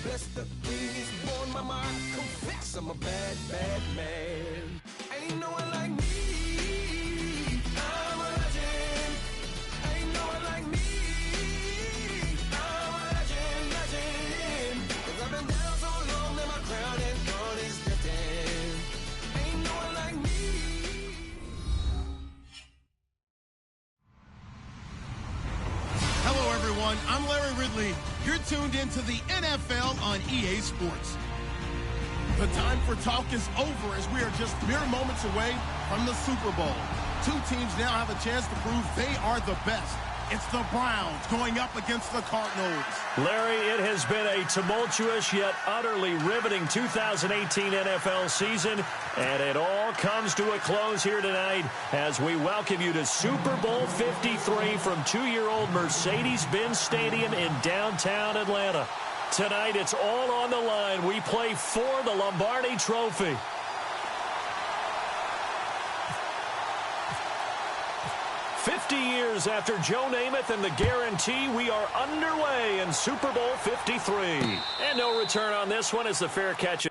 Bless the king is born, mama, I confess I'm a bad, bad man. Ain't no one like me, I'm a legend. Ain't no one like me, I'm a legend, legend. 'Cause I've been down so long that my crown and throne is lifted. Ain't no one like me. Hello, everyone. I'm Larry Ridley. You're tuned into the NFL on EA Sports. The time for talk is over as we are just mere moments away from the Super Bowl. Two teams now have a chance to prove they are the best. It's the Browns going up against the Cardinals. Larry, it has been a tumultuous yet utterly riveting 2018 NFL season, and it all comes to a close here tonight as we welcome you to Super Bowl 53 from 2-year-old Mercedes-Benz Stadium in downtown Atlanta. Tonight, it's all on the line. We play for the Lombardi Trophy. Years after Joe Namath and the guarantee, we are underway in Super Bowl 53. And no return on this one as the fair catch.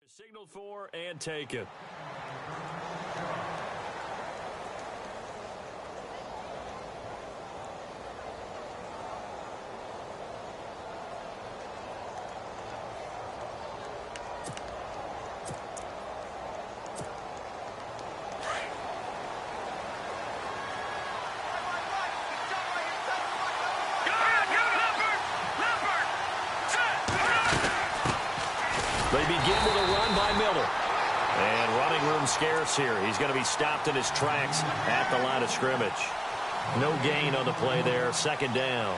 Signaled for and taken. They begin with a run by Miller. And running room scarce here. He's going to be stopped in his tracks at the line of scrimmage. No gain on the play there. Second down.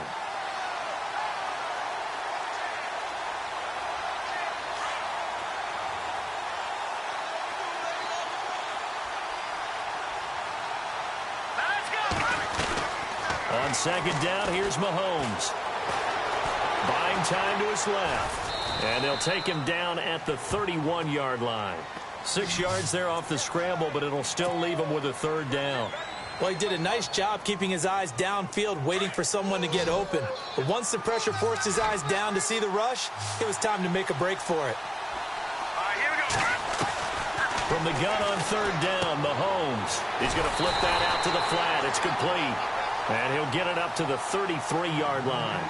On second down, here's Mahomes. Buying time to his left. And they'll take him down at the 31-yard line. 6 yards there off the scramble, but it'll still leave him with a third down. Well, he did a nice job keeping his eyes downfield, waiting for someone to get open. But once the pressure forced his eyes down to see the rush, it was time to make a break for it. Here we go. From the gun on third down, Mahomes. He's going to flip that out to the flat. It's complete. And he'll get it up to the 33-yard line.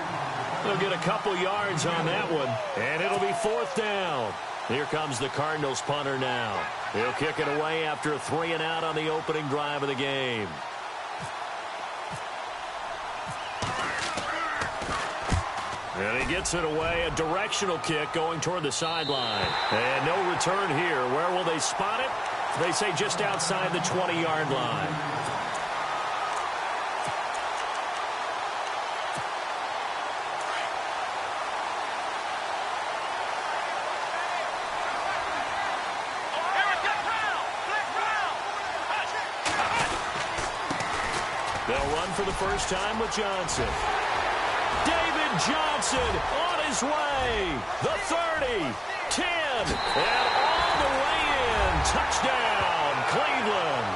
He'll get a couple yards on that one, and it'll be fourth down. Here comes the Cardinals punter now. He'll kick it away after a 3-and-out on the opening drive of the game. And he gets it away, a directional kick going toward the sideline. And no return here. Where will they spot it? They say just outside the 20-yard line. They'll run for the first time with Johnson. David Johnson on his way. The 30, 10, and all the way in. Touchdown, Cleveland.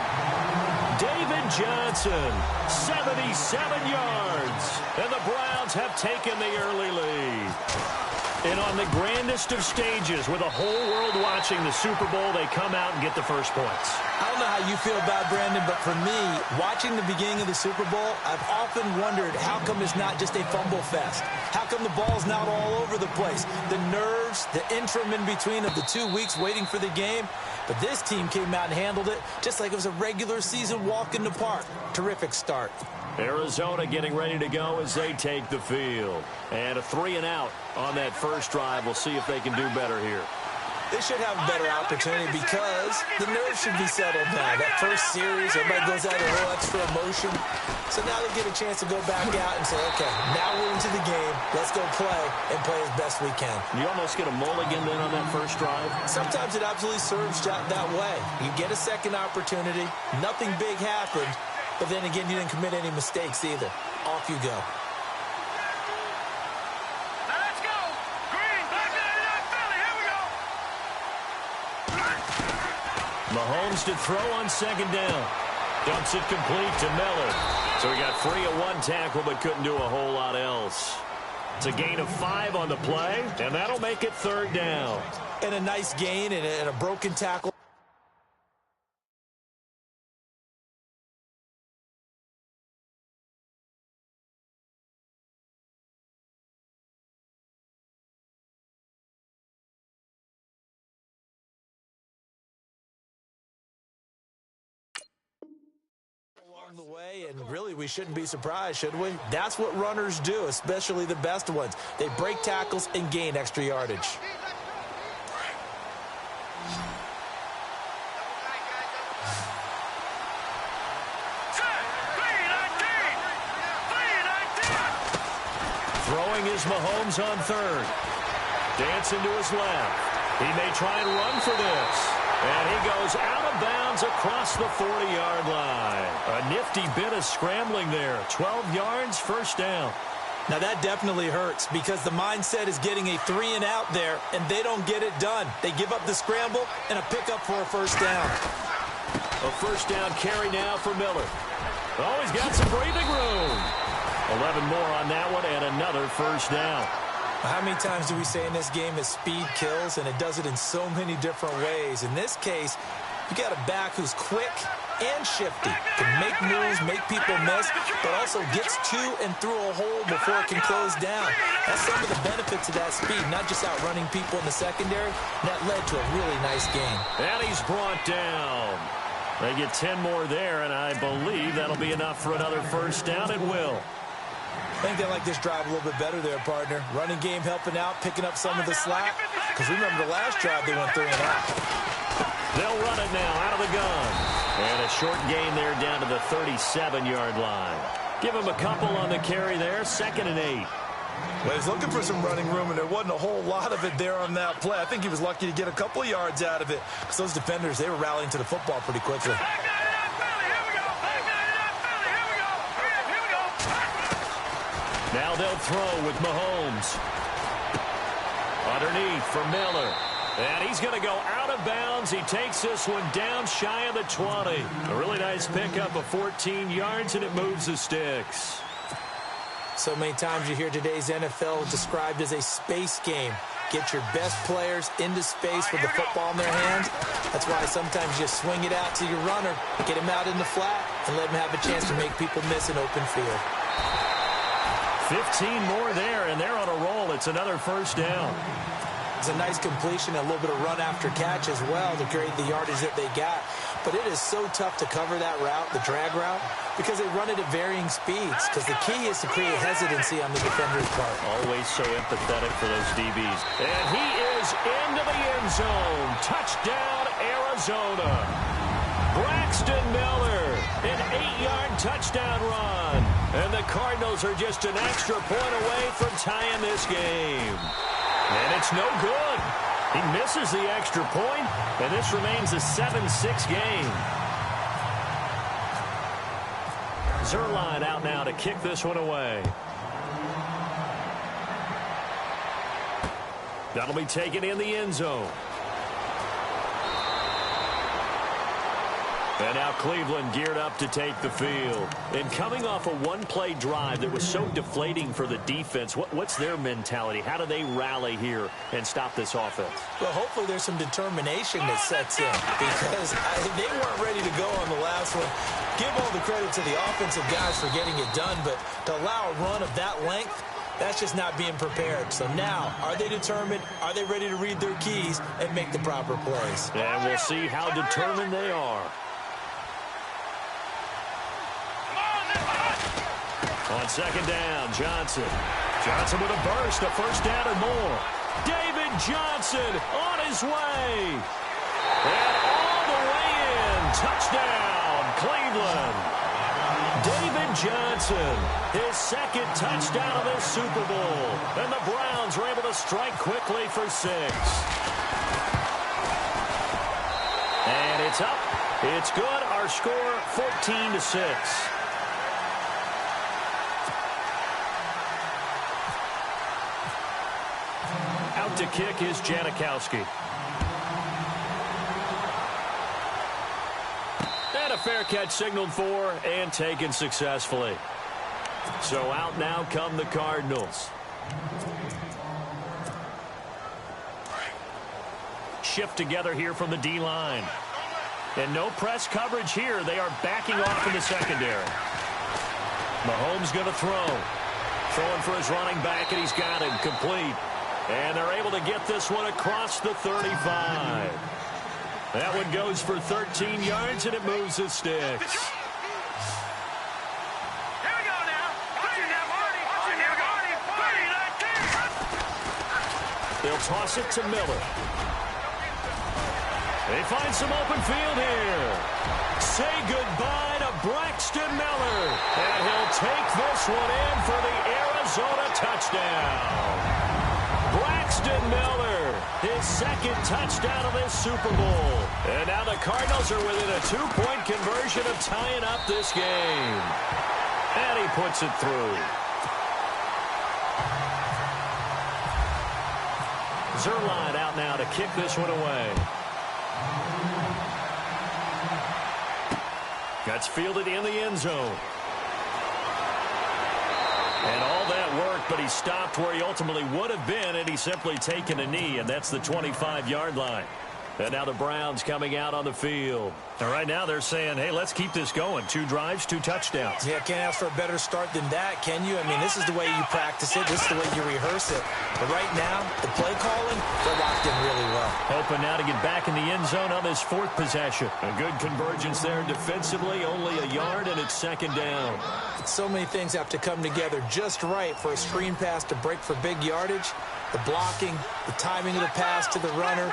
David Johnson, 77 yards. And the Browns have taken the early lead. And on the grandest of stages, with the whole world watching the Super Bowl, they come out and get the first points. I don't know how you feel about Brandon, but for me, watching the beginning of the Super Bowl, I've often wondered how come it's not just a fumble fest? How come the ball's not all over the place? The nerves, the interim in between of the 2 weeks waiting for the game. But this team came out and handled it just like it was a regular season walk in the park. Terrific start. Arizona getting ready to go as they take the field. And a 3-and-out on that first drive. We'll see if they can do better here. They should have a better opportunity because the nerves should be settled now. That first series, everybody goes out a little extra emotion. So now they get a chance to go back out and say, okay, now we're into the game. Let's go play and play as best we can. You almost get a mulligan then on that first drive? Sometimes it absolutely serves that way. You get a second opportunity. Nothing big happened. But then again, you didn't commit any mistakes either. Off you go. Now let's go. Green, Black 99 Philly. Here we go. Mahomes to throw on second down. Dumps it complete to Miller. So he got free of one tackle but couldn't do a whole lot else. It's a gain of 5 on the play, and that'll make it third down. And a nice gain and a broken tackle. The way, and really we shouldn't be surprised, should we? That's what runners do, especially the best ones. They break tackles and gain extra yardage. Throwing is Mahomes on third. Dancing to his left. He may try and run for this. And he goes out of bounds across the 40-yard line. A nifty bit of scrambling there. 12 yards, first down. Now that definitely hurts because the mindset is getting a 3-and-out there, and they don't get it done. They give up the scramble and a pickup for a first down. A first down carry now for Miller. Oh, he's got some breathing room. 11 more on that one and another first down. How many times do we say in this game that speed kills, and it does it in so many different ways? In this case, you got a back who's quick and shifty, can make moves, make people miss, but also gets to and through a hole before it can close down. That's some of the benefits of that speed, not just outrunning people in the secondary. That led to a really nice game. And he's brought down. They get 10 more there, and I believe that'll be enough for another first down. It will. I think they like this drive a little bit better there, partner. Running game helping out, picking up some of the slack. Because remember the last drive, they went 3-and-out. They'll run it now out of the gun. And a short gain there down to the 37-yard line. Give him a couple on the carry there, 2nd and 8. Well, he's looking for some running room, and there wasn't a whole lot of it there on that play. I think he was lucky to get a couple of yards out of it. Because those defenders, they were rallying to the football pretty quickly. Now they'll throw with Mahomes. Underneath for Miller. And he's going to go out of bounds. He takes this one down shy of the 20. A really nice pickup of 14 yards, and it moves the sticks. So many times you hear today's NFL described as a space game. Get your best players into space with the football in their hands. That's why sometimes you swing it out to your runner, get him out in the flat, and let him have a chance to make people miss an open field. 15 more there, and they're on a roll. It's another first down. It's a nice completion, a little bit of run after catch as well to create the yardage that they got. But it is so tough to cover that route, the drag route, because they run it at varying speeds. Because the key is to create hesitancy on the defender's part. Always so empathetic for those DBs. And he is into the end zone. Touchdown, Arizona. Arizona. Braxton Miller, an 8-yard touchdown run. And the Cardinals are just an extra point away from tying this game. And it's no good. He misses the extra point, and this remains a 7-6 game. Zerline out now to kick this one away. That'll be taken in the end zone. And now Cleveland geared up to take the field. And coming off a one-play drive that was so deflating for the defense, what's their mentality? How do they rally here and stop this offense? Well, hopefully there's some determination that sets in because they weren't ready to go on the last one. Give all the credit to the offensive guys for getting it done, but to allow a run of that length, that's just not being prepared. So now, are they determined? Are they ready to read their keys and make the proper plays? And we'll see how determined they are. On second down, Johnson. Johnson with a burst, a first down or more. David Johnson on his way. And all the way in. Touchdown, Cleveland. David Johnson, his second touchdown of this Super Bowl. And the Browns are able to strike quickly for 6. And it's up. It's good. Our score, 14-6. Out to kick is Janikowski. And a fair catch signaled for and taken successfully. So out now come the Cardinals. Shift together here from the D-line. And no press coverage here. They are backing off in the secondary. Mahomes going to throw. Throwing for his running back, and he's got him complete. And they're able to get this one across the 35. That one goes for 13 yards, and it moves the sticks. Here we go now. They'll toss it to Miller. They find some open field here. Say goodbye to Braxton Miller. And he'll take this one in for the Arizona touchdown. Braxton Miller, his second touchdown of this Super Bowl. And now the Cardinals are within a 2-point conversion of tying up this game. And he puts it through. Zerline out now to kick this one away. That's fielded in the end zone. And all that work, but he stopped where he ultimately would have been, and he's simply taken a knee, and that's the 25-yard line. And now the Browns coming out on the field. And right now they're saying, hey, let's keep this going. 2 drives, 2 touchdowns. Yeah, can't ask for a better start than that, can you? I mean, this is the way you practice it. This is the way you rehearse it. But right now, the play calling, they're locked in really well. Hoping now to get back in the end zone on this 4th possession. A good convergence there defensively, only a yard, and it's second down. So many things have to come together just right for a screen pass to break for big yardage. The blocking, the timing of the pass to the runner,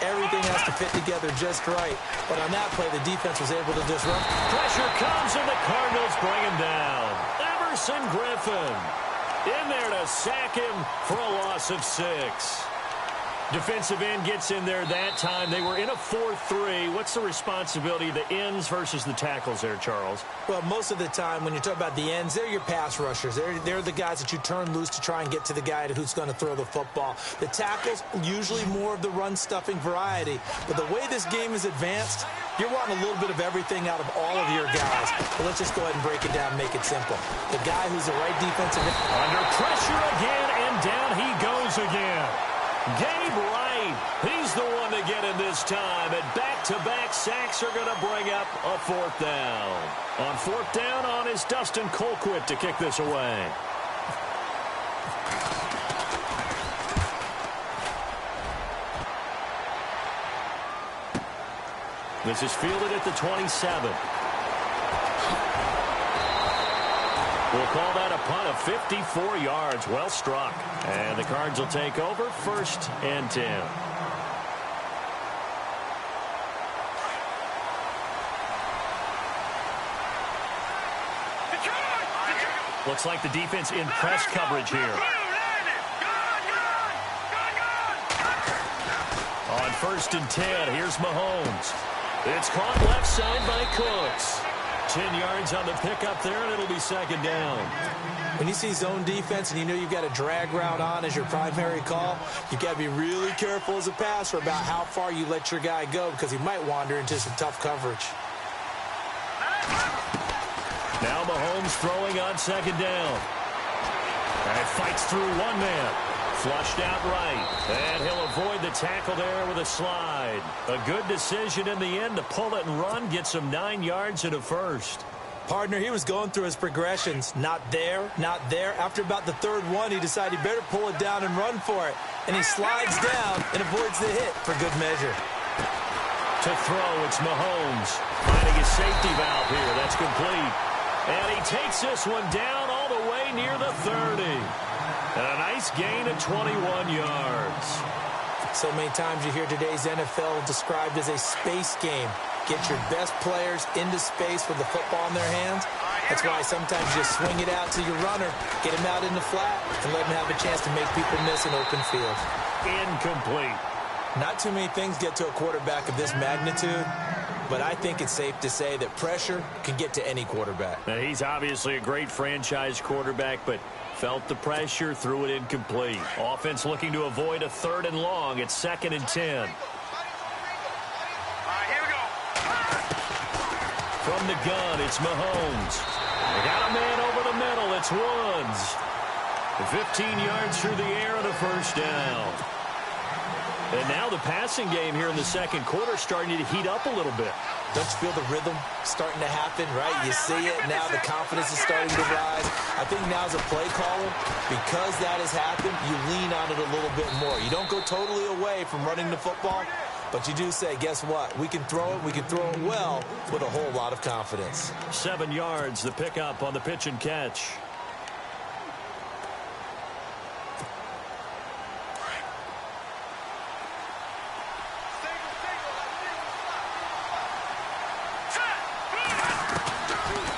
everything has to fit together just right. But on that play, the defense was able to just run. Pressure comes, and the Cardinals bring him down. Everson Griffin in there to sack him for a loss of 6. Defensive end gets in there that time. They were in a 4-3. What's the responsibility of the ends versus the tackles there, Charles? Well, most of the time when you talk about the ends, they're your pass rushers. They're the guys that you turn loose to try and get to the guy who's going to throw the football. The tackles, usually more of the run-stuffing variety. But the way this game is advanced, you're wanting a little bit of everything out of all of your guys. But let's just go ahead and break it down and make it simple. The guy who's the right defensive end. Under pressure again, and down he goes again. Gabe Wright, he's the one to get in this time, and back-to-back sacks are going to bring up a 4th down. On 4th down on is Dustin Colquitt to kick this away. This is fielded at the 27. We'll call that a punt of 54 yards. Well struck. And the Cards will take over 1st and 10. Looks like the defense in press coverage here. On 1st and 10, here's Mahomes. It's caught left side by Cooks. 10 yards on the pickup there, and it'll be 2nd down. When you see zone defense and you know you've got a drag route on as your primary call, you've got to be really careful as a passer about how far you let your guy go because he might wander into some tough coverage. Now Mahomes throwing on 2nd down. And fights through one man. Flushed out right. And he'll avoid the tackle there with a slide. A good decision in the end to pull it and run. Gets him 9 yards and a first. Partner, he was going through his progressions. Not there, not there. After about the 3rd one, he decided he better pull it down and run for it. And he slides down and avoids the hit for good measure. To throw, it's Mahomes. Finding his safety valve here. That's complete. And he takes this one down all the way near the 30. And a nice gain of 21 yards. So many times you hear today's NFL described as a space game. Get your best players into space with the football in their hands. That's why sometimes you just swing it out to your runner, get him out in the flat, and let him have a chance to make people miss an open field. Incomplete. Not too many things get to a quarterback of this magnitude, but I think it's safe to say that pressure can get to any quarterback. Now, he's obviously a great franchise quarterback, but felt the pressure, threw it incomplete. Offense looking to avoid a 3rd and long. It's 2nd and 10. From the gun, it's Mahomes. They got a man over the middle. It's Woods. 15 yards through the air and a 1st down. And now the passing game here in the 2nd quarter starting to heat up a little bit. Don't you feel the rhythm starting to happen, right? You see it now. The confidence is starting to rise. I think now as a play caller, because that has happened, you lean on it a little bit more. You don't go totally away from running the football, but you do say, guess what? We can throw it. We can throw it well with a whole lot of confidence. 7 yards, the pickup on the pitch and catch.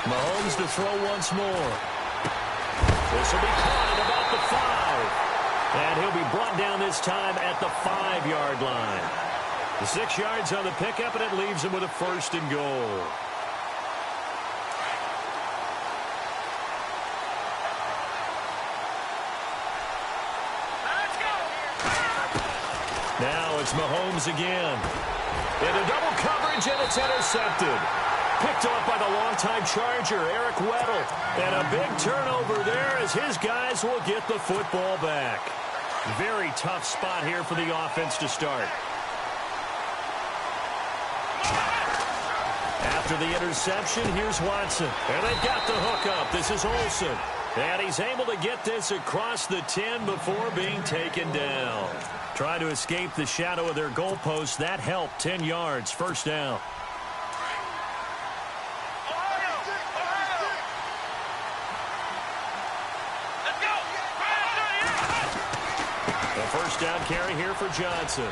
Mahomes to throw once more. This will be caught at about the 5. And he'll be brought down this time at the 5-yard line. The 6 yards on the pickup, and it leaves him with a 1st and goal. Now it's Mahomes again. Into double coverage, and it's intercepted. Picked off by the longtime Charger, Eric Weddle. And a big turnover there as his guys will get the football back. Very tough spot here for the offense to start. After the interception, here's Watson. And they've got the hook up. This is Olsen. And he's able to get this across the 10 before being taken down. Trying to escape the shadow of their goalpost. That helped. 10 yards. 1st down. First down carry here for Johnson.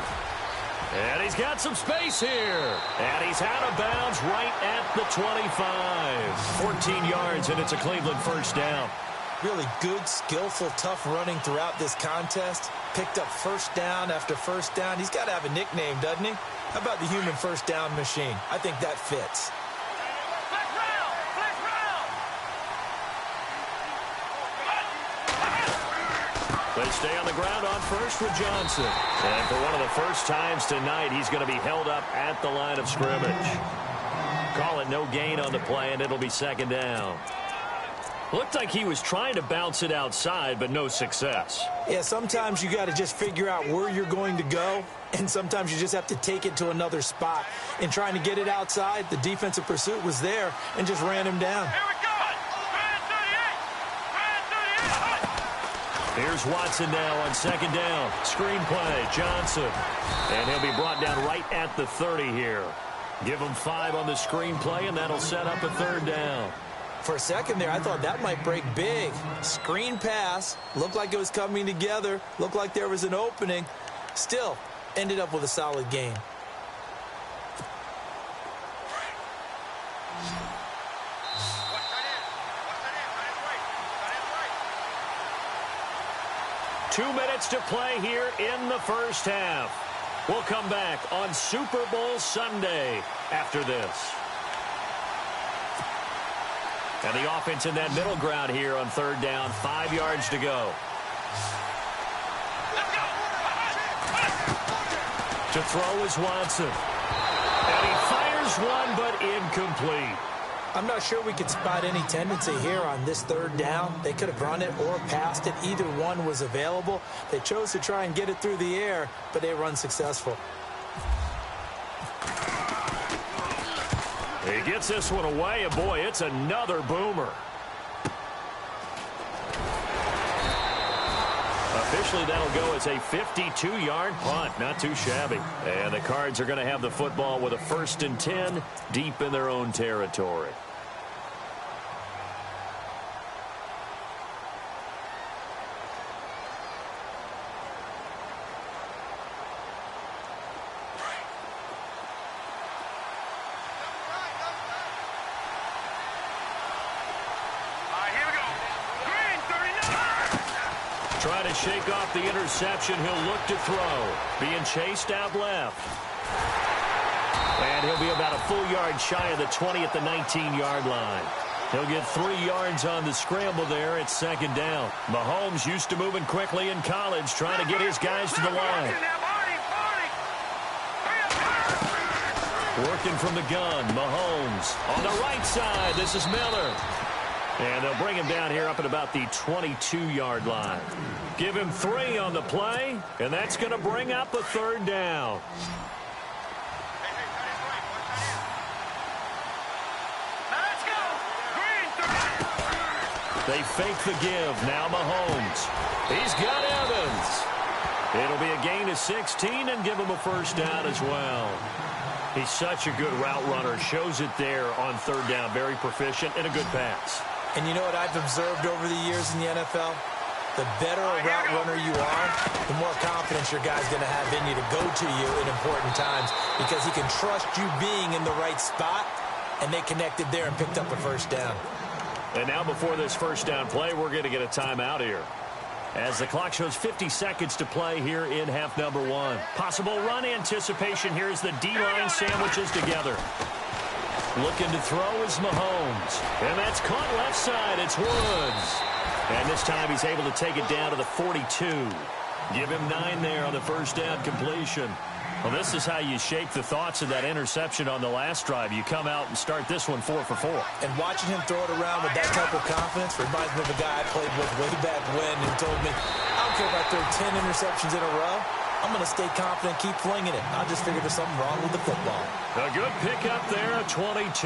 And he's got some space here. And he's out of bounds right at the 25. 14 yards, and it's a Cleveland 1st down. Really good, skillful, tough running throughout this contest. Picked up 1st down after 1st down. He's got to have a nickname, doesn't he? How about the human 1st down machine? I think that fits. They stay on the ground on 1st with Johnson. And for one of the first times tonight, he's going to be held up at the line of scrimmage. Call it no gain on the play, and it'll be 2nd down. Looked like he was trying to bounce it outside, but no success. Yeah, sometimes you got to just figure out where you're going to go, and sometimes you just have to take it to another spot. In trying to get it outside, the defensive pursuit was there and just ran him down. Here's Watson now on 2nd down. Screen play, Johnson. And he'll be brought down right at the 30 here. Give him 5 on the screen play, and that'll set up a 3rd down. For a second there, I thought that might break big. Screen pass. Looked like it was coming together. Looked like there was an opening. Still, ended up with a solid game. 2 minutes to play here in the first half. We'll come back on Super Bowl Sunday after this. And the offense in that middle ground here on third down. 5 yards to go. To throw is Watson. And he fires one, but incomplete. I'm not sure we could spot any tendency here on this third down. They could have run it or passed it. Either one was available. They chose to try and get it through the air, but they were unsuccessful. He gets this one away, and boy, it's another boomer. Officially, that'll go as a 52-yard punt. Not too shabby. And the Cards are going to have the football with a 1st and 10 deep in their own territory. Trying to shake off the interception. He'll look to throw. Being chased out left. And he'll be about a full yard shy of the 20 at the 19-yard line. He'll get 3 yards on the scramble there. It's 2nd down. Mahomes used to moving quickly in college, trying to get his guys to the line. Working from the gun, Mahomes. On the right side, this is Miller. And they'll bring him down here up at about the 22-yard line. Give him 3 on the play, and that's going to bring up a 3rd down. They fake the give. Now Mahomes. He's got Evans. It'll be a gain of 16 and give him a 1st down as well. He's such a good route runner. Shows it there on 3rd down. Very proficient and a good pass. And you know what I've observed over the years in the NFL? The better a route runner you are, the more confidence your guy's going to have in you to go to you in important times because he can trust you being in the right spot, and they connected there and picked up a 1st down. And now before this 1st down play, we're going to get a timeout here. As the clock shows 50 seconds to play here in half number 1. Possible run anticipation here as the D-line sandwiches together. Looking to throw is Mahomes. And that's caught left side. It's Woods. And this time he's able to take it down to the 42. Give him 9 there on the 1st down completion. Well, this is how you shake the thoughts of that interception on the last drive. You come out and start this one 4 for 4. And watching him throw it around with that type of confidence reminds me of a guy I played with way back when who told me, I don't care if I throw 10 interceptions in a row. I'm going to stay confident, keep flinging it. I just figured there's something wrong with the football. A good pickup there at 22.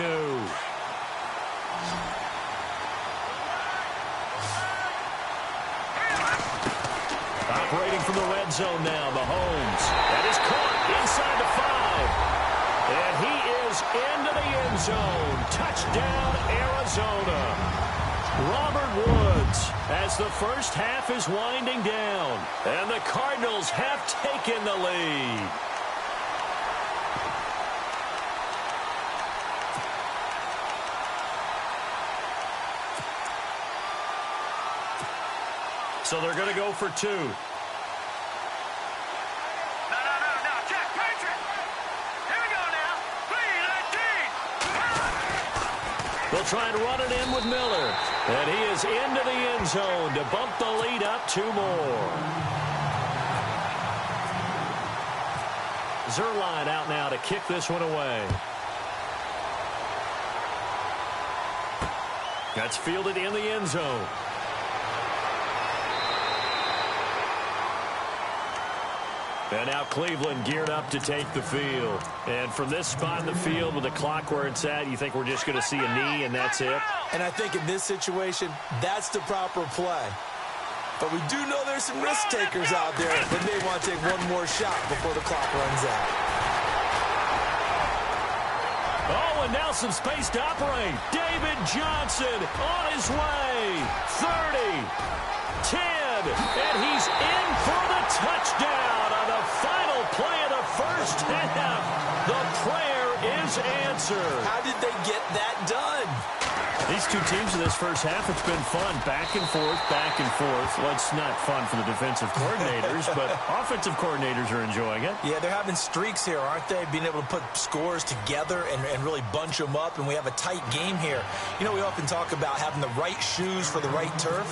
Operating from the red zone now, Mahomes. That is caught inside the 5. And he is into the end zone. Touchdown, Arizona. Robert Woods as the first half is winding down. And the Cardinals have taken the lead. So they're going to go for 2. No, check, Patriot. Here we go now. 3-19. They'll try and run it in with Miller. And he is into the end zone to bump the lead up 2 more. Zerline out now to kick this one away. That's fielded in the end zone. And now Cleveland geared up to take the field. And from this spot in the field with the clock where it's at, you think we're just going to see a knee and that's it? And I think in this situation, that's the proper play. But we do know there's some risk takers out there that may want to take one more shot before the clock runs out. Oh, and now some space to operate. David Johnson on his way. 30, 10, and he's in for the touchdown on the final play of the first half. The prayer is answered. How did they get that done? These two teams in this first half, it's been fun. Back and forth, back and forth. Well, it's not fun for the defensive coordinators, but offensive coordinators are enjoying it. Yeah, they're having streaks here, aren't they? Being able to put scores together and really bunch them up, and we have a tight game here. You know, we often talk about having the right shoes for the right turf.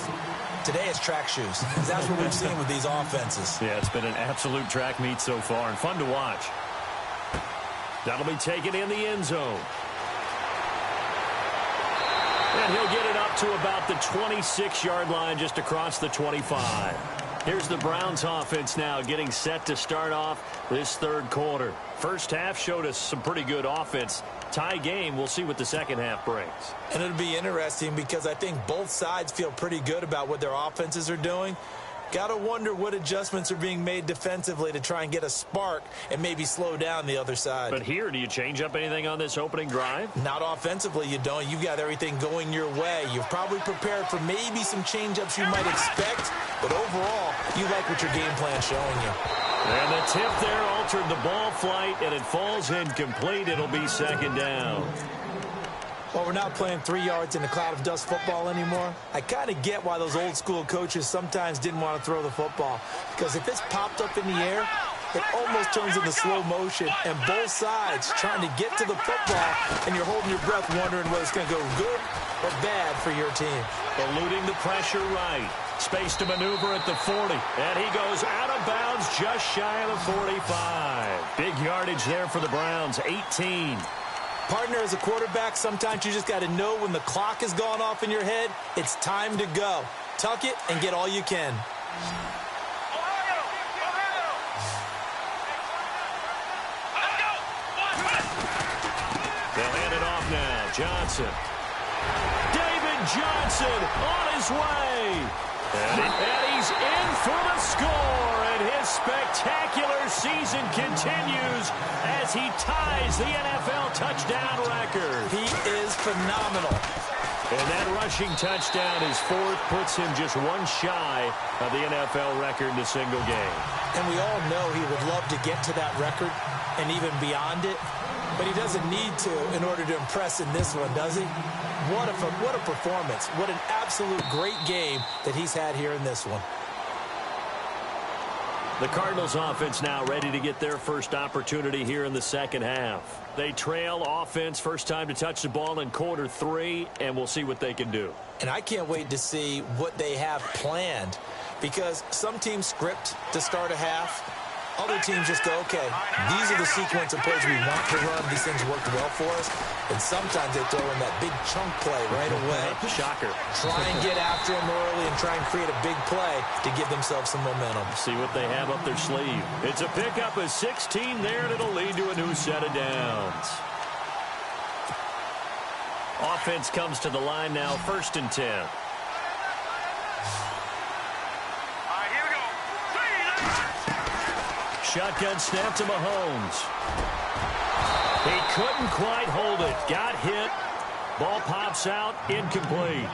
Today it's track shoes. That's what we've seen with these offenses. Yeah, it's been an absolute track meet so far, and fun to watch. That'll be taken in the end zone. And he'll get it up to about the 26-yard line, just across the 25. Here's the Browns offense now getting set to start off this third quarter. First half showed us some pretty good offense. Tie game, we'll see what the second half brings. And it'll be interesting because I think both sides feel pretty good about what their offenses are doing. Got to wonder what adjustments are being made defensively to try and get a spark and maybe slow down the other side. But here, do you change up anything on this opening drive? Not offensively, you don't. You've got everything going your way. You've probably prepared for maybe some change-ups you might expect, but overall, you like what your game plan's showing you. And the tip there altered the ball flight, and it falls incomplete. It'll be second down. Well, we're not playing 3 yards in a cloud of dust football anymore. I kind of get why those old-school coaches sometimes didn't want to throw the football, because if it's popped up in the air, it almost turns into slow motion, and both sides trying to get to the football, and you're holding your breath wondering whether it's going to go good or bad for your team. Eluding the pressure right. Space to maneuver at the 40. And he goes out of bounds just shy of the 45. Big yardage there for the Browns, 18. Partner, as a quarterback, sometimes you just got to know when the clock has gone off in your head, it's time to go. Tuck it and get all you can. They'll hand it off now. Johnson. David Johnson on his way. And he's in for the score. And his spectacular season continues as he ties the NFL touchdown record. He is phenomenal. And that rushing touchdown, his fourth, puts him just one shy of the NFL record in a single game. And we all know he would love to get to that record and even beyond it. But he doesn't need to in order to impress in this one, does he? What a performance. What an absolute great game that he's had here in this one. The Cardinals offense now ready to get their first opportunity here in the second half. They trail offense, first time to touch the ball in quarter 3, and we'll see what they can do. And I can't wait to see what they have planned, because some teams script to start a half. Other teams just go, okay, these are the sequence of plays we want to run. These things worked well for us. And sometimes they throw in that big chunk play right away. Shocker. Try and get after them early and try and create a big play to give themselves some momentum. See what they have up their sleeve. It's a pickup of 16 there, and it'll lead to a new set of downs. Offense comes to the line now, 1st and 10. Shotgun snap to Mahomes. He couldn't quite hold it. Got hit. Ball pops out. Incomplete.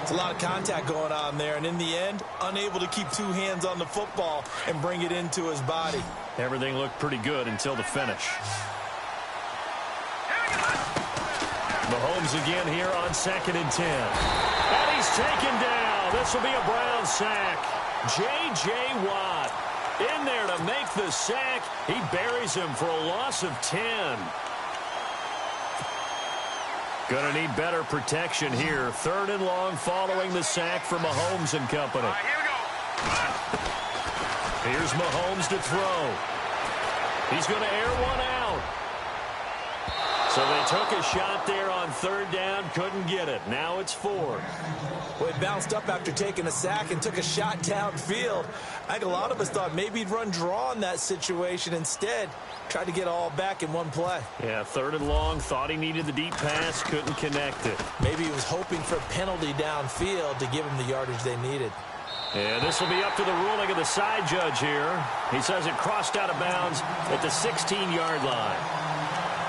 It's a lot of contact going on there, and in the end, unable to keep 2 hands on the football and bring it into his body. Everything looked pretty good until the finish. Mahomes again here on 2nd and 10. And he's taken down. This will be a Brown sack. J.J. Watt in there to make the sack. He buries him for a loss of 10. Gonna need better protection here. 3rd and long following the sack for Mahomes and company. Here's Mahomes to throw. He's going to air one out. So they took a shot there on 3rd down, couldn't get it. Now it's 4th. Well, he bounced up after taking a sack and took a shot downfield. I think a lot of us thought maybe he'd run draw in that situation. Instead, tried to get all back in one play. Yeah, 3rd and long, thought he needed the deep pass, couldn't connect it. Maybe he was hoping for a penalty downfield to give him the yardage they needed. And this will be up to the ruling of the side judge here. He says it crossed out of bounds at the 16-yard line.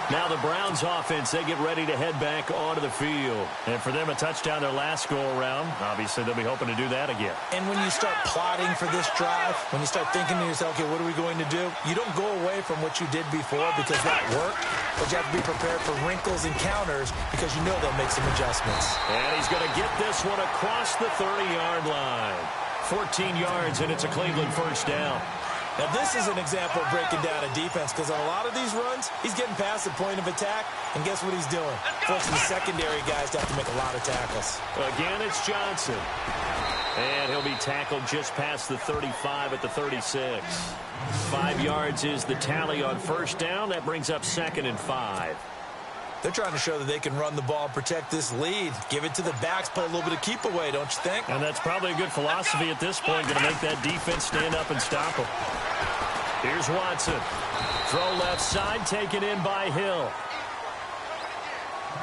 Now the Browns offense, they get ready to head back onto the field. And for them, a touchdown their last go-around. Obviously, they'll be hoping to do that again. And when you start plotting for this drive, when you start thinking to yourself, okay, what are we going to do? You don't go away from what you did before because that worked, but you have to be prepared for wrinkles and counters because you know they'll make some adjustments. And he's going to get this one across the 30-yard line. 14 yards, and it's a Cleveland first down. Now, this is an example of breaking down a defense because on a lot of these runs, he's getting past the point of attack, and guess what he's doing? Forcing the secondary guys to have to make a lot of tackles. Again, it's Johnson. And he'll be tackled just past the 35 at the 36. 5 yards is the tally on first down. That brings up 2nd and 5. They're trying to show that they can run the ball and protect this lead. Give it to the backs, play a little bit of keep away, don't you think? And that's probably a good philosophy at this point, going to make that defense stand up and stop them. Here's Watson. Throw left side, taken in by Hill.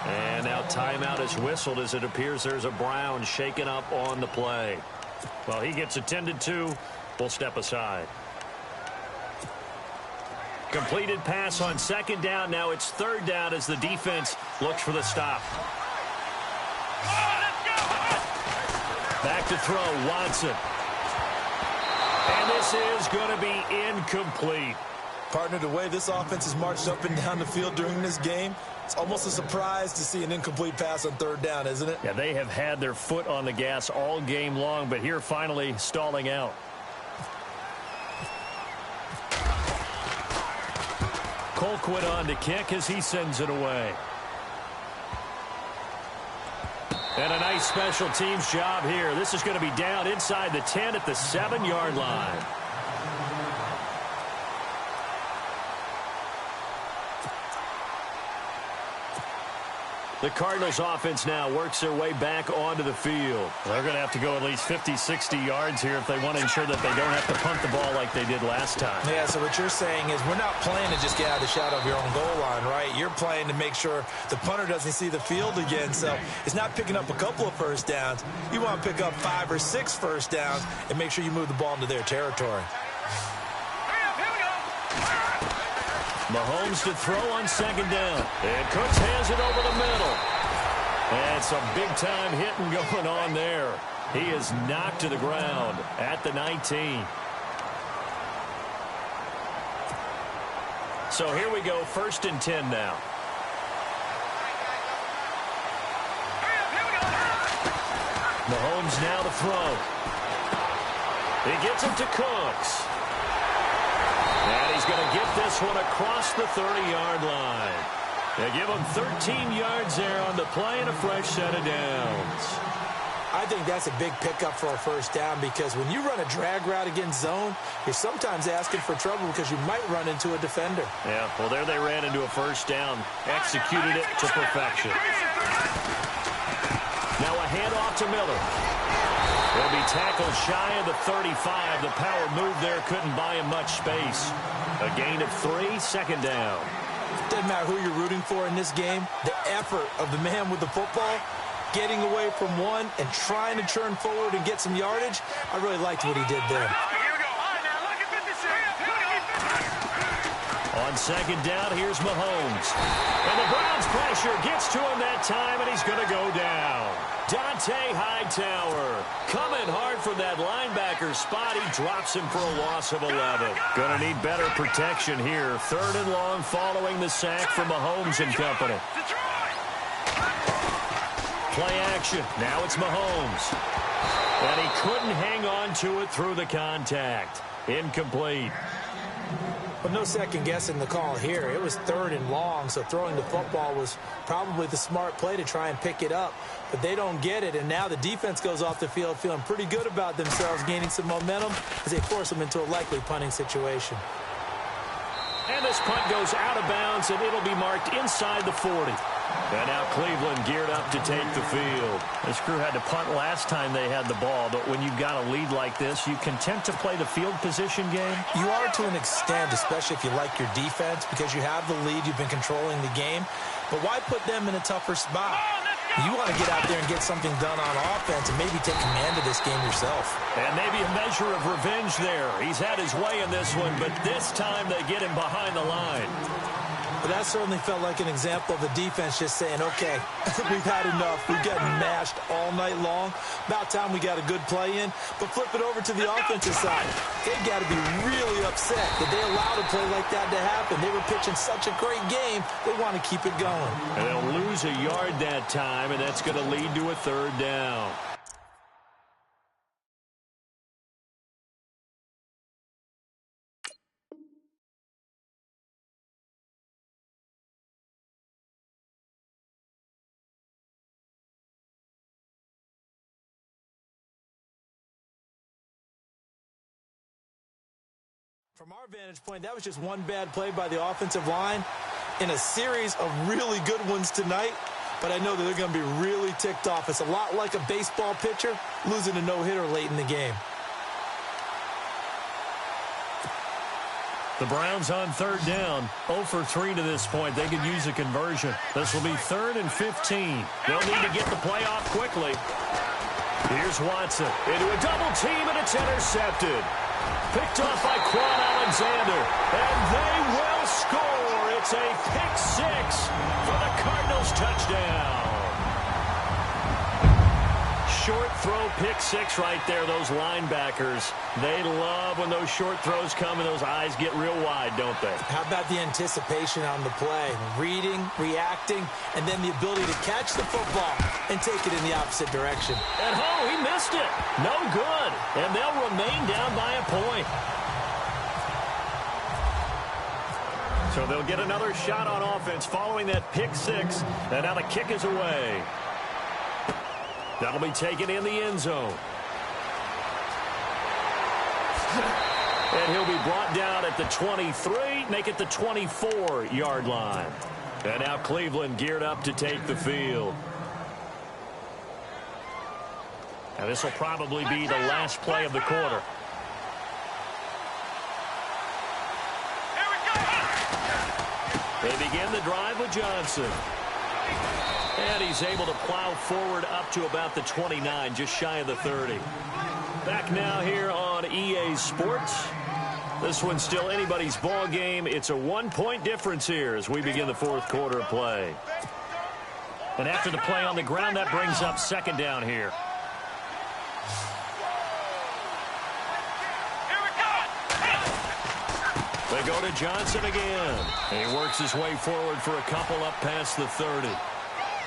And now timeout is whistled as it appears there's a Brown shaken up on the play. Well, he gets attended to. We'll step aside. Completed pass on 2nd down. Now it's 3rd down as the defense looks for the stop. Back to throw, Watson. And this is going to be incomplete. Partner, the way this offense has marched up and down the field during this game, it's almost a surprise to see an incomplete pass on 3rd down, isn't it? Yeah, they have had their foot on the gas all game long, but here finally stalling out. Colquitt on to kick as he sends it away. And a nice special teams job here. This is going to be down inside the 10 at the 7-yard line. The Cardinals offense now works their way back onto the field. They're going to have to go at least 50, 60 yards here if they want to ensure that they don't have to punt the ball like they did last time. Yeah, so what you're saying is we're not playing to just get out of the shadow of your own goal line, right? You're playing to make sure the punter doesn't see the field again. So it's not picking up a couple of first downs. You want to pick up 5 or 6 first downs and make sure you move the ball into their territory. Mahomes to throw on 2nd down. And Cooks has it over the middle. And some big-time hitting going on there. He is knocked to the ground at the 19. So here we go, 1st and 10 now. Mahomes now to throw. He gets it to Cooks. And he's going to get this one across the 30-yard line. They give him 13 yards there on the play and a fresh set of downs. I think that's a big pickup for a first down because when you run a drag route against zone, you're sometimes asking for trouble because you might run into a defender. Yeah, well, there they ran into a first down. Executed it to perfection. Now a handoff to Miller. He'll be tackled shy of the 35. The power move there couldn't buy him much space. A gain of 3, 2nd down. Doesn't matter who you're rooting for in this game. The effort of the man with the football, getting away from one and trying to turn forward and get some yardage, I really liked what he did there. On 2nd down, here's Mahomes. And the Browns pressure gets to him that time, and he's going to go down. Dante Hightower coming hard from that linebacker spot. He drops him for a loss of 11. Going to need better protection here. 3rd and long following the sack from Mahomes and company. Play action. Now it's Mahomes. And he couldn't hang on to it through the contact. Incomplete. But no second guessing the call here. It was 3rd and long, so throwing the football was probably the smart play to try and pick it up. But they don't get it, and now the defense goes off the field feeling pretty good about themselves, gaining some momentum as they force them into a likely punting situation. And this punt goes out of bounds, and it'll be marked inside the 40. And now Cleveland geared up to take the field. This crew had to punt last time they had the ball, but when you've got a lead like this, you content to play the field position game? You are to an extent, especially if you like your defense, because you have the lead, you've been controlling the game. But why put them in a tougher spot? You want to get out there and get something done on offense and maybe take command of this game yourself. And maybe a measure of revenge there. He's had his way in this one, but this time they get him behind the line. But that certainly felt like an example of the defense just saying, okay, we've had enough. We've gotten mashed all night long. About time we got a good play in. But flip it over to the offensive side. They've got to be really upset that they allowed a play like that to happen. They were pitching such a great game, they want to keep it going. And they'll lose a yard that time, and that's going to lead to a third down. From our vantage point, that was just one bad play by the offensive line in a series of really good ones tonight. But I know that they're going to be really ticked off. It's a lot like a baseball pitcher losing a no-hitter late in the game. The Browns on third down, 0 for 3 to this point. They could use a conversion. This will be 3rd and 15. They'll need to get the play off quickly. Here's Watson into a double team, and it's intercepted. Picked off by Quan Alexander, and they will score. It's a pick 6 for the Cardinals touchdown. Short throw, pick 6 right there. Those linebackers, they love when those short throws come and those eyes get real wide, don't they? How about the anticipation on the play? Reading, reacting, and then the ability to catch the football and take it in the opposite direction. And he missed it. No good. And they'll remain down by a point. So they'll get another shot on offense following that pick 6. And now the kick is away. That'll be taken in the end zone. And he'll be brought down at the 23, make it the 24-yard line. And now Cleveland geared up to take the field. Now this will probably be the last play of the quarter. They begin the drive with Johnson. And he's able to plow forward up to about the 29, just shy of the 30. Back now here on EA Sports. This one's still anybody's ball game. It's a 1-point difference here as we begin the fourth quarter of play. And after the play on the ground, that brings up second down here. They go to Johnson again. And he works his way forward for a couple up past the 30.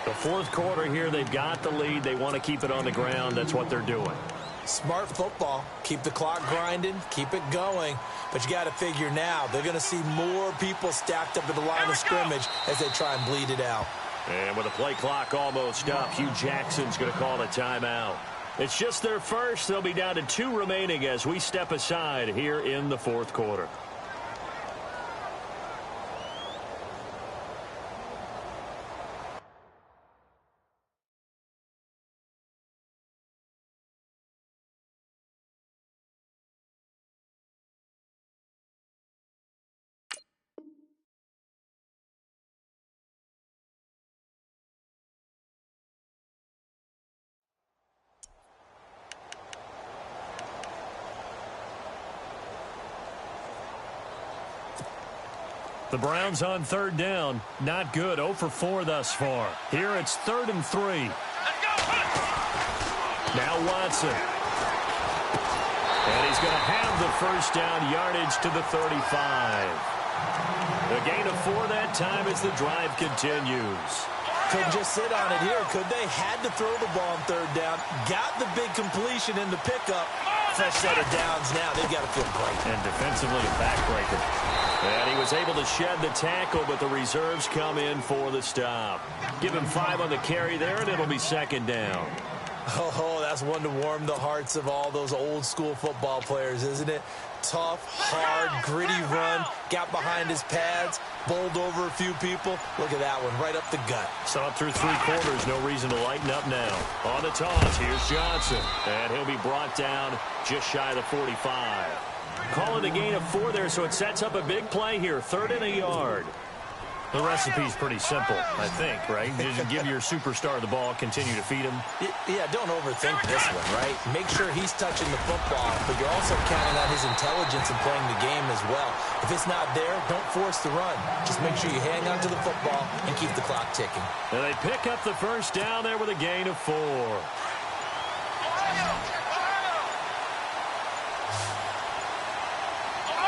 The fourth quarter here, they've got the lead. They want to keep it on the ground. That's what they're doing. Smart football. Keep the clock grinding. Keep it going. But you got to figure now, they're going to see more people stacked up at the line of scrimmage as they try and bleed it out. And with the play clock almost up, Hugh Jackson's going to call a timeout. It's just their first. They'll be down to 2 remaining as we step aside here in the fourth quarter. The Browns on third down. Not good. 0 for 4 thus far. Here it's 3rd and 3. Now Watson. And he's going to have the first down, yardage to the 35. A gain of 4 that time as the drive continues. Couldn't just sit on it here, could they? Had to throw the ball on third down. Got the big completion in the pickup. Fresh set of downs now. They've got to feel great. And defensively a backbreaker. And he was able to shed the tackle, but the reserves come in for the stop. Give him 5 on the carry there, and it'll be second down. Oh, that's one to warm the hearts of all those old-school football players, isn't it? Tough, hard, gritty run. Got behind his pads, bowled over a few people. Look at that one, right up the gut. Saw it through 3 quarters. No reason to lighten up now. On the toss, here's Johnson. And he'll be brought down just shy of the 45. Call it a gain of 4 there, so it sets up a big play here. 3rd and a yard. The recipe's pretty simple, I think, right? You just give your superstar the ball, continue to feed him. Yeah, don't overthink this one, right? Make sure he's touching the football, but you're also counting on his intelligence in playing the game as well. If it's not there, don't force the run. Just make sure you hang on to the football and keep the clock ticking. And they pick up the first down there with a gain of 4.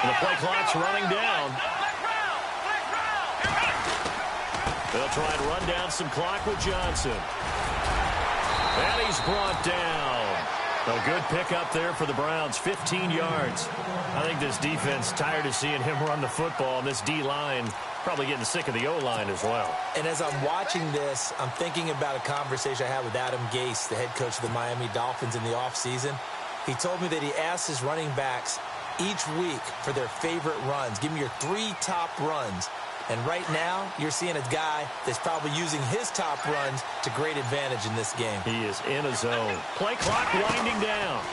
And the play clock's running down. They'll try and run down some clock with Johnson. And he's brought down. A good pickup there for the Browns, 15 yards. I think this defense tired of seeing him run the football, and this D-line probably getting sick of the O-line as well. And as I'm watching this, I'm thinking about a conversation I had with Adam Gase, the head coach of the Miami Dolphins in the offseason. He told me that he asked his running backs each week for their favorite runs. Give me your 3 top runs. And right now, you're seeing a guy that's probably using his top runs to great advantage in this game. He is in a zone. Play clock winding down.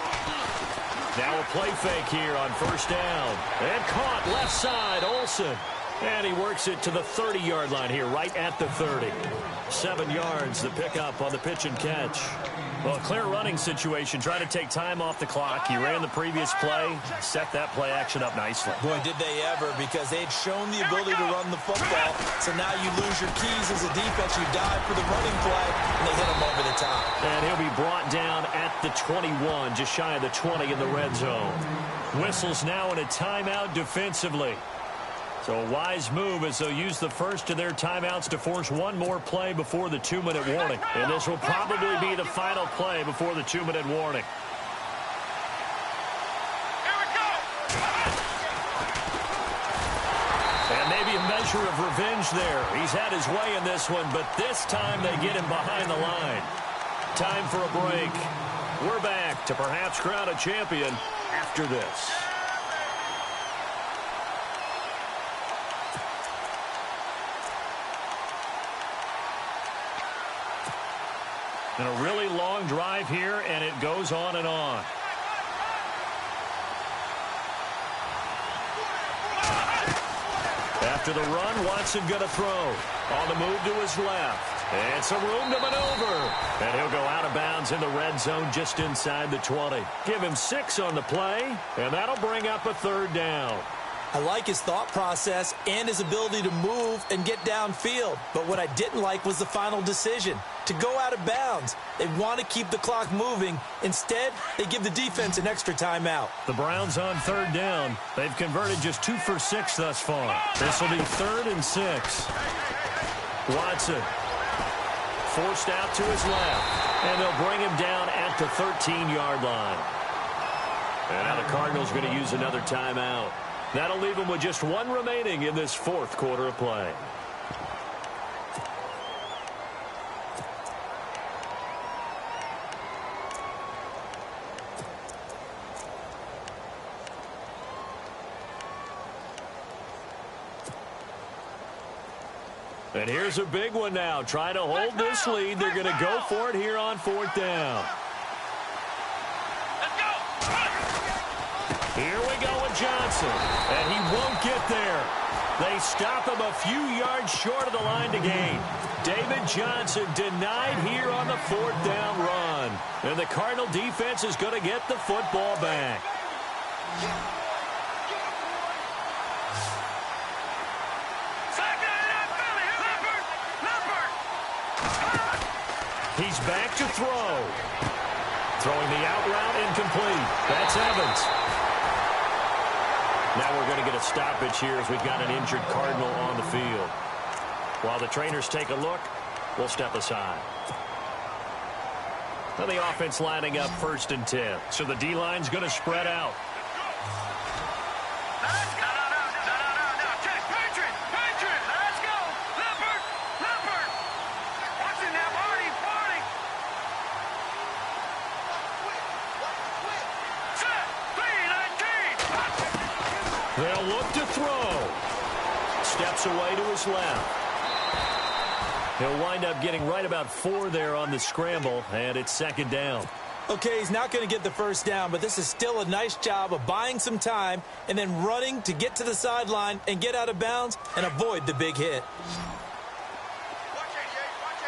Now a play fake here on first down. And caught left side, Olsen. And he works it to the 30-yard line here, right at the 30. 7 yards, the pickup on the pitch and catch. Well, clear running situation. Trying to take time off the clock. He ran the previous play, set that play action up nicely. Boy, did they ever, because they'd shown the ability to run the football. So now you lose your keys as a defense. You dive for the running play, and they hit him over the top. And he'll be brought down at the 21, just shy of the 20 in the red zone. Whistles now in a timeout defensively. So a wise move as they'll use the first of their timeouts to force one more play before the 2-minute warning. And this will probably be the final play before the 2-minute warning. Here we go. And maybe a measure of revenge there. He's had his way in this one, but this time they get him behind the line. Time for a break. We're back to perhaps crown a champion after this. And a really long drive here, and it goes on and on. After the run, Watson going to throw. On the move to his left. And some room to maneuver. And he'll go out of bounds in the red zone just inside the 20. Give him 6 on the play, and that'll bring up a 3rd down. I like his thought process and his ability to move and get downfield. But what I didn't like was the final decision, to go out of bounds. They want to keep the clock moving. Instead, they give the defense an extra timeout. The Browns on 3rd down. They've converted just 2 for 6 thus far. This will be 3rd and 6. Watson forced out to his left. And they'll bring him down at the 13-yard line. And now the Cardinals are going to use another timeout. That'll leave them with just 1 remaining in this 4th quarter of play. And here's a big one now. Trying to hold this lead. They're going to go for it here on 4th down. Here we go with Johnson. And he won't get there. They stop him a few yards short of the line to gain. David Johnson denied here on the 4th down run. And the Cardinal defense is going to get the football back. He's back to throw. Throwing the out route incomplete. That's Evans. Now we're going to get a stoppage here as we've got an injured Cardinal on the field. While the trainers take a look, we'll step aside. Now the offense lining up 1st and 10. So the D-line's going to spread out. They'll look to throw. Steps away to his left. He'll wind up getting right about 4 there on the scramble, and it's 2nd down. Okay, he's not going to get the first down, but this is still a nice job of buying some time and then running to get to the sideline and get out of bounds and avoid the big hit. Watch 88, watch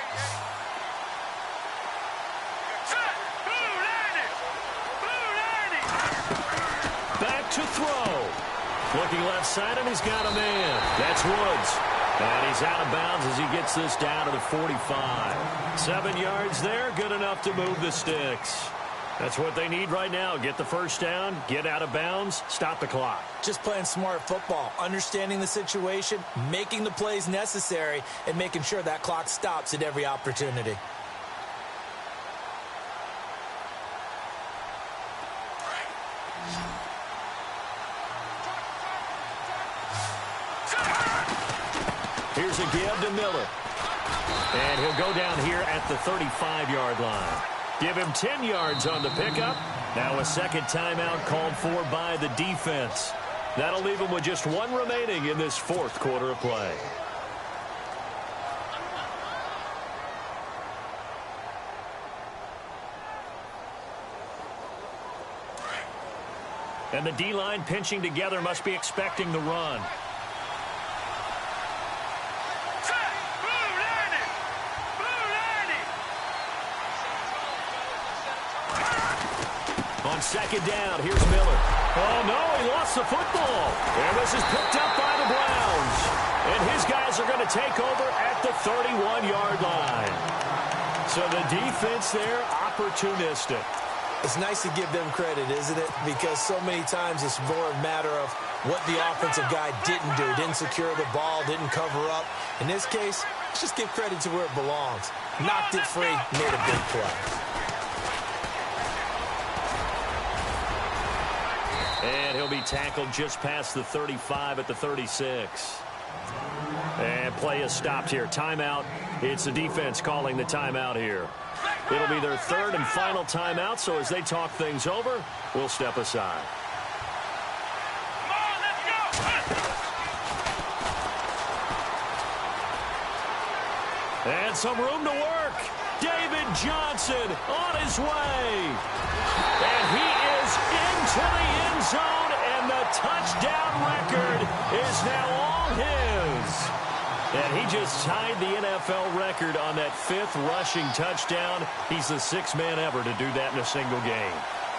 88. Back to throw. Looking left side, and he's got a man. That's Woods. And he's out of bounds as he gets this down to the 45. 7 yards there, good enough to move the sticks. That's what they need right now. Get the first down, get out of bounds, stop the clock. Just playing smart football, understanding the situation, making the plays necessary, and making sure that clock stops at every opportunity. Here's a give to Miller. And he'll go down here at the 35-yard line. Give him 10 yards on the pickup. Now a second timeout called for by the defense. That'll leave him with just one remaining in this fourth quarter of play. And the D-line pinching together must be expecting the run. On second down, here's Miller. Oh, no, he lost the football. And this is picked up by the Browns. And his guys are going to take over at the 31-yard line. So the defense there, opportunistic. It's nice to give them credit, isn't it? Because so many times it's more a matter of what the offensive guy didn't do. Didn't secure the ball, didn't cover up. In this case, let's just give credit to where it belongs. Knocked it free, made a big play. And he'll be tackled just past the 35 at the 36. And play is stopped here. Timeout. It's the defense calling the timeout here. It'll be their third and final timeout, so as they talk things over, we'll step aside. Come on, let's go. And some room to work. David Johnson on his way. And he is into the end zone, and the touchdown record is now all his. And he just tied the NFL record on that 5th rushing touchdown. He's the 6th man ever to do that in a single game.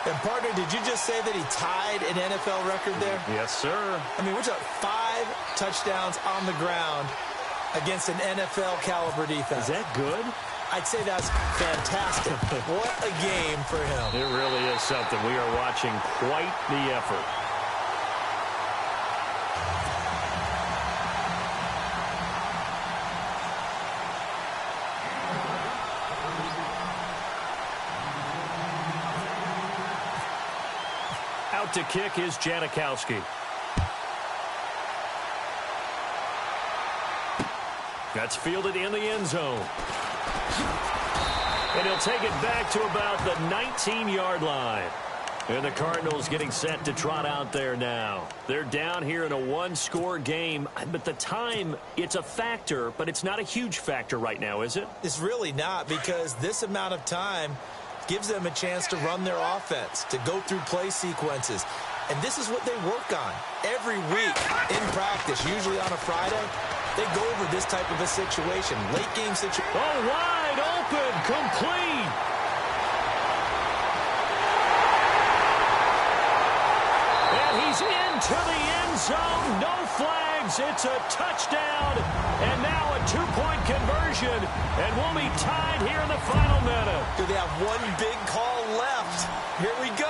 And, partner, did you just say that he tied an NFL record there? Yes, sir. I mean, we're talking 5 touchdowns on the ground against an NFL-caliber defense. Is that good? I'd say that's fantastic. What a game for him. It really is something. We are watching quite the effort. Out to kick is Janikowski. That's fielded in the end zone. And he'll take it back to about the 19-yard line. And the Cardinals getting set to trot out there now. They're down here in a one-score game. But the time, it's a factor, but it's not a huge factor right now, is it? It's really not, because this amount of time gives them a chance to run their offense, to go through play sequences. And this is what they work on every week in practice, usually on a Friday. They go over this type of a situation, late game situation. Oh, wide open, complete. And he's into the end zone, no flags, it's a touchdown. And now a two-point conversion, and we'll be tied here in the final minute. Do they have one big call left? Here we go.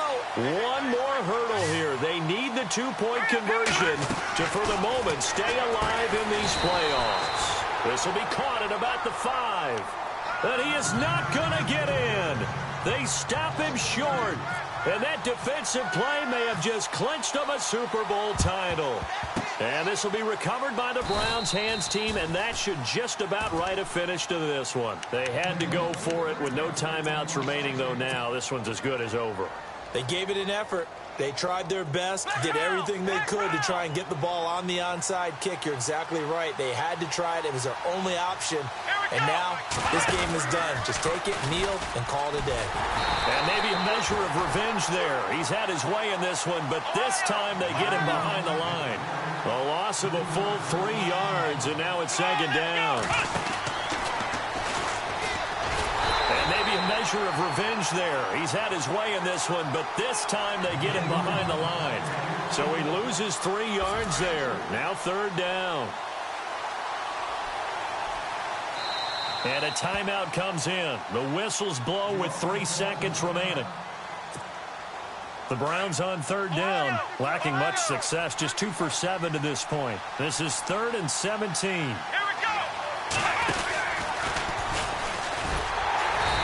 One more hurdle here. They need the two-point conversion to, for the moment, stay alive in these playoffs. This will be caught at about the 5. And he is not going to get in. They stop him short. And that defensive play may have just clinched them a Super Bowl title. And this will be recovered by the Browns hands team, and that should just about write a finish to this one. They had to go for it with no timeouts remaining, though now. This one's as good as over. They gave it an effort. They tried their best, did everything they could to try and get the ball on the onside kick. You're exactly right. They had to try it. It was their only option. And now this game is done. Just take it, kneel, and call it a day. And maybe a measure of revenge there. He's had his way in this one, but this time they get him behind the line. A loss of a full 3 yards, and now it's second down. Maybe a measure of revenge there. He's had his way in this one, but this time they get him behind the line. So he loses 3 yards there. Now third down. And a timeout comes in. The whistles blow with 3 seconds remaining. The Browns on third down, lacking much success, just 2 for 7 to this point. This is 3rd and 17.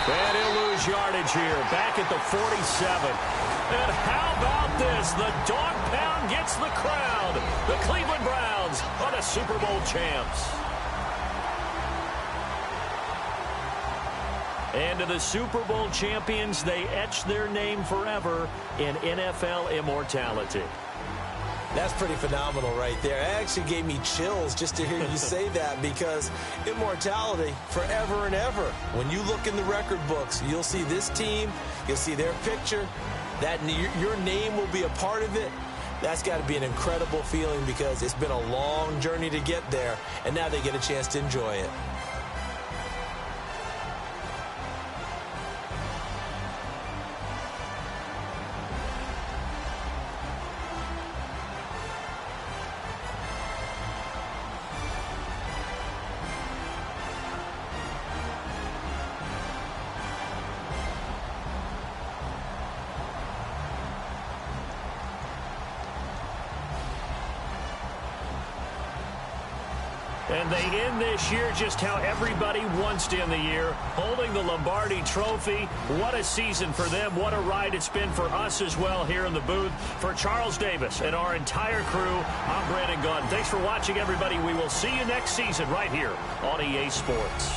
And he'll lose yardage here, back at the 47. And how about this? The dog pound gets the crowd. The Cleveland Browns are the Super Bowl champs. And to the Super Bowl champions, they etch their name forever in NFL immortality. That's pretty phenomenal right there. It actually gave me chills just to hear you say that, because immortality forever and ever. When you look in the record books, you'll see this team, you'll see their picture, that your name will be a part of it. That's got to be an incredible feeling, because it's been a long journey to get there, and now they get a chance to enjoy it. And they end this year just how everybody wants to end the year, holding the Lombardi Trophy. What a season for them. What a ride it's been for us as well here in the booth. For Charles Davis and our entire crew, I'm Brandon Gunn. Thanks for watching, everybody. We will see you next season right here on EA Sports.